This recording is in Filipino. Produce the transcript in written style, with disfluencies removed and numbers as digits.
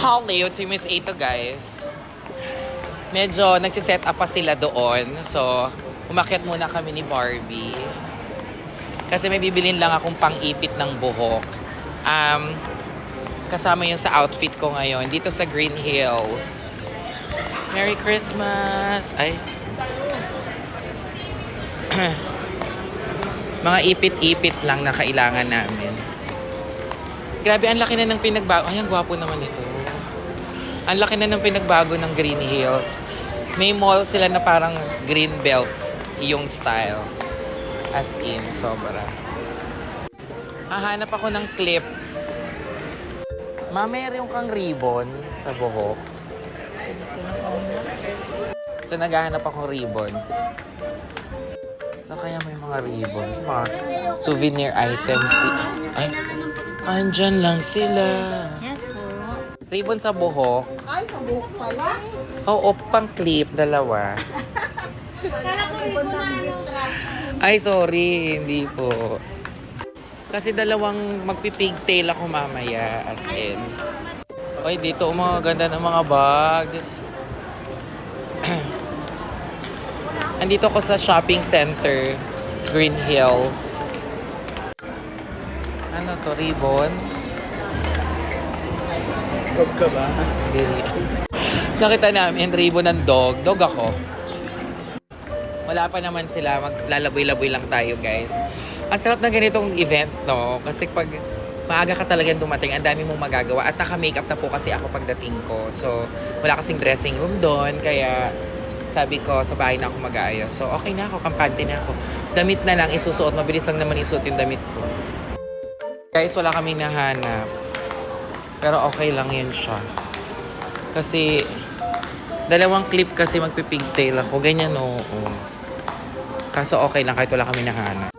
Hollywood, si Miss Ito guys. Medyo nagsiset up pa sila doon. So, umakyat muna kami ni Barbie. Kasi may bibilin lang akong pang-ipit ng buhok. Kasama yun sa outfit ko ngayon. Dito sa Green Hills. Merry Christmas! Ay. Mga ipit-ipit lang na kailangan namin. Grabe, ang laki na ng pinagbago. Ay, ang gwapo naman ito. Ang laki na ng pinagbago ng Green Hills. May mall sila na parang green belt yung style. As in, sobra. Hahanap ako ng clip. Ma, meron kang ribbon sa buhok. So, naghahanap akong ribbon. So, kaya may mga ribbon. Mga souvenir items. Ay, andyan lang sila. Yes po. Ribbon sa buhok. Ay, sa buhok pala. Oo, pang clip, dalawa. Ibon ng gift wrap. Ay, sorry, hindi po. Kasi dalawang magpipigtail ako mamaya, as in. Ay, dito, mga ganda ng mga bags. Andito ako sa shopping center, Green Hills. Ano to, ribbon? Dog ka ba? Hindi. Nakita namin, ribbon ng dog. Dog ako. Wala pa naman sila. Maglalaboy-laboy lang tayo, guys. Ang sarap na ganitong event, no? Kasi pag maaga ka talagang dumating, ang dami mong magagawa. At naka-makeup na po kasi ako pagdating ko. So, wala kasing dressing room doon. Kaya, sabi ko, sa bahay na ako mag-aayos. So, okay na ako. Kampante na ako. Damit na lang isusuot. Mabilis lang naman isuot yung damit ko. Guys, wala kami nahanap. Pero okay lang yun siya. Kasi, dalawang clip kasi magpipigtail ako. Ganyan, oo. Kaso okay lang kahit wala kami nahanap.